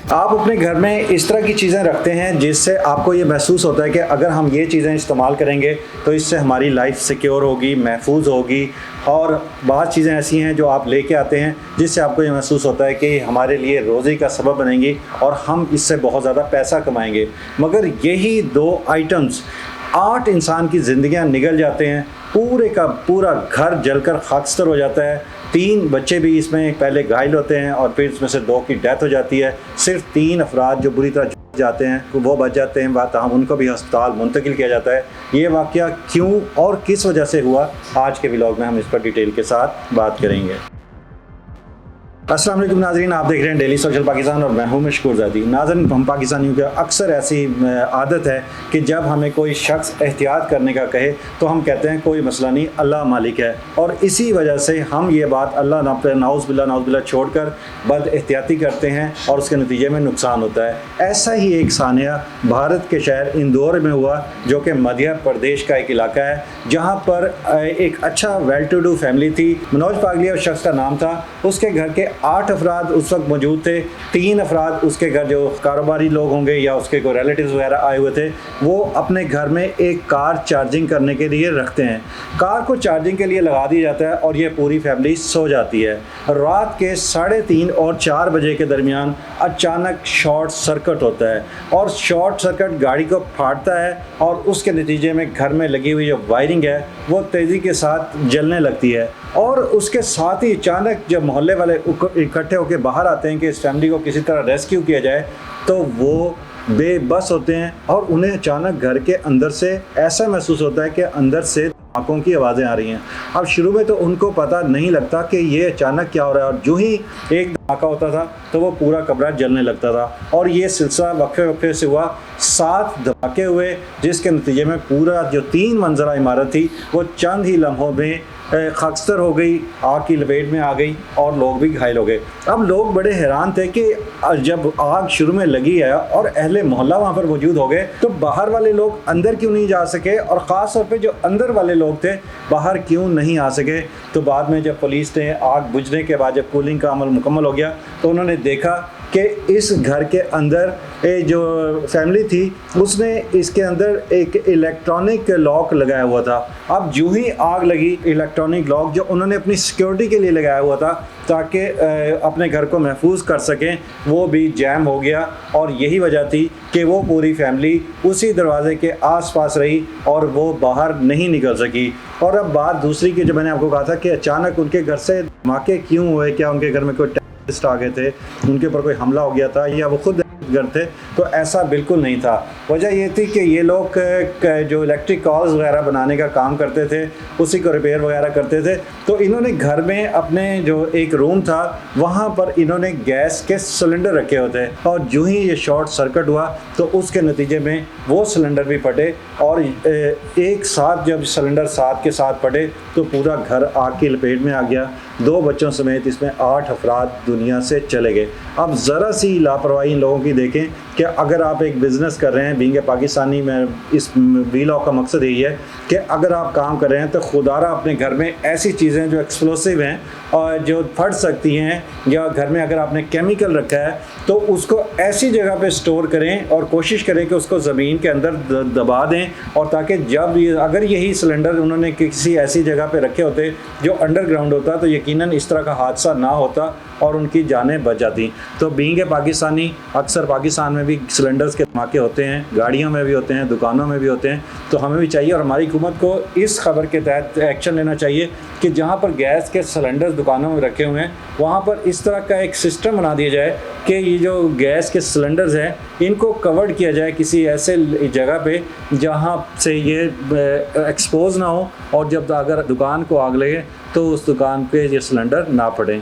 आप अपने घर में इस तरह की चीज़ें रखते हैं जिससे आपको ये महसूस होता है कि अगर हम ये चीज़ें इस्तेमाल करेंगे तो इससे हमारी लाइफ सिक्योर होगी, महफूज होगी। और बहुत चीज़ें ऐसी हैं जो आप लेके आते हैं जिससे आपको ये महसूस होता है कि हमारे लिए रोज़ी का सबब बनेंगी और हम इससे बहुत ज़्यादा पैसा कमाएंगे। मगर यही 2 आइटम्स 8 इंसान की ज़िंदगियां निगल जाते हैं, पूरे का पूरा घर जलकर खाकस्तर हो जाता है। 3 बच्चे भी इसमें पहले घायल होते हैं और फिर इसमें से 2 की डेथ हो जाती है। सिर्फ 3 अफराद जो बुरी तरह जाते हैं वो बच जाते हैं, ताहम उनको भी अस्पताल मुंतकिल किया जाता है। ये वाक़या क्यों और किस वजह से हुआ, आज के व्लॉग में हम इस पर डिटेल के साथ बात करेंगे। अस्सलाम वालेकुम नाज़रीन, आप देख रहे हैं डेली सोशल पाकिस्तान और मैं हूं मशकूर ज़ादी। नाज़रीन, हम पाकिस्तानियों की अक्सर ऐसी आदत है कि जब हमें कोई शख्स एहतियात करने का कहे तो हम कहते हैं कोई मसला नहीं, अल्लाह मालिक है। और इसी वजह से हम ये बात अल्लाह नाउज़ बिल्ला छोड़कर बद एहतियाती करते हैं और उसके नतीजे में नुकसान होता है। ऐसा ही एक सानिया भारत के शहर इंदौर में हुआ, जो कि मध्य प्रदेश का एक इलाका है, जहाँ पर एक अच्छा वेल टू डू फैमिली थी। मनोज पागलिया उस शख्स का नाम था। उसके घर के 8 अफराद उस वक्त मौजूद थे। 3 अफराद उसके घर जो कारोबारी लोग होंगे या उसके कोई रिलेटिव्स वगैरह आए हुए थे, वो अपने घर में एक कार चार्जिंग करने के लिए रखते हैं। कार को चार्जिंग के लिए लगा दिया जाता है और ये पूरी फैमिली सो जाती है। रात के 3:30 और 4 बजे के दरमियान अचानक शॉर्ट सर्किट होता है और शॉर्ट सर्किट गाड़ी को फाड़ता है और उसके नतीजे में घर में लगी हुई जो वायरिंग है वो तेज़ी के साथ जलने लगती है। और उसके साथ ही अचानक जब मोहल्ले वाले इकट्ठे होकर बाहर आते हैं कि इस फैमिली को किसी तरह रेस्क्यू किया जाए, तो वो बेबस होते हैं और उन्हें अचानक घर के अंदर से ऐसा महसूस होता है कि अंदर से धमाकों की आवाज़ें आ रही हैं। अब शुरू में तो उनको पता नहीं लगता कि ये अचानक क्या हो रहा है, और जो ही एक धमाका होता था तो वो पूरा कमरा जलने लगता था। और ये सिलसिला वक्फे वक्फे से हुआ। 7 धमाके हुए, जिसके नतीजे में पूरा जो 3 मंजिला इमारत थी वो चंद ही लम्हों में खाकस्तर हो गई, आग की लपेट में आ गई और लोग भी घायल हो गए। अब लोग बड़े हैरान थे कि जब आग शुरू में लगी है और अहले मोहल्ला वहाँ पर मौजूद हो गए, तो बाहर वाले लोग अंदर क्यों नहीं जा सके, और ख़ास तौर पे जो अंदर वाले लोग थे बाहर क्यों नहीं आ सके। तो बाद में जब पुलिस ने आग बुझने के बाद जब कूलिंग का अमल मुकम्मल हो गया तो उन्होंने देखा कि इस घर के अंदर जो फैमिली थी उसने इसके अंदर एक इलेक्ट्रॉनिक लॉक लगाया हुआ था। अब जो ही आग लगी, इलेक्ट्रॉनिक लॉक जो उन्होंने अपनी सिक्योरिटी के लिए लगाया हुआ था ताकि अपने घर को महफूज कर सकें, वो भी जैम हो गया। और यही वजह थी कि वो पूरी फैमिली उसी दरवाजे के आसपास रही और वो बाहर नहीं निकल सकी। और अब बात दूसरी की, जो मैंने आपको कहा था कि अचानक उनके घर से धमाके क्यों हुए, क्या उनके घर में कोई आ गए थे, उनके ऊपर कोई हमला हो गया था या वो खुद घर थे, तो ऐसा बिल्कुल नहीं था। वजह ये थी कि ये लोग जो इलेक्ट्रिक कॉल्स वगैरह बनाने का काम करते थे, उसी को रिपेयर वगैरह करते थे। तो इन्होंने घर में अपने जो एक रूम था वहाँ पर इन्होंने गैस के सिलेंडर रखे होते, और जो ही ये शॉर्ट सर्किट हुआ तो उसके नतीजे में वो सिलेंडर भी फटे और एक साथ जब सिलेंडर साथ के साथ फटे तो पूरा घर आग की लपेट में आ गया। 2 बच्चों समेत इसमें 8 अफराद दुनिया से चले गए। अब ज़रा सी लापरवाही इन लोगों की देखें कि अगर आप एक बिज़नेस कर रहे हैं, बीइंग ए पाकिस्तानी, में इस व्लॉग का मकसद यही है कि अगर आप काम कर रहे हैं तो खुदारा अपने घर में ऐसी चीज़ें जो एक्सप्लोसिव हैं और जो फट सकती हैं, या घर में अगर आपने केमिकल रखा है तो उसको ऐसी जगह पे स्टोर करें और कोशिश करें कि उसको ज़मीन के अंदर दबा दें, और ताकि जब अगर यही सिलेंडर उन्होंने किसी ऐसी जगह पे रखे होते जो अंडरग्राउंड होता तो यकीनन इस तरह का हादसा ना होता और उनकी जानें बच जाती। तो बीइंग ए पाकिस्तानी, अक्सर पाकिस्तान में भी सिलेंडर्स के धमाके होते हैं, गाड़ियों में भी होते हैं, दुकानों में भी होते हैं। तो हमें भी चाहिए और हमारी हुकूमत को इस खबर के तहत एक्शन लेना चाहिए कि जहाँ पर गैस के सिलेंडर्स दुकानों में रखे हुए हैं वहाँ पर इस तरह का एक सिस्टम बना दिया जाए कि ये जो गैस के सिलेंडर्स हैं इनको कवर्ड किया जाए किसी ऐसे जगह पे जहाँ से ये एक्सपोज ना हो, और जब अगर दुकान को आग लगे तो उस दुकान पे ये सिलेंडर ना पड़े।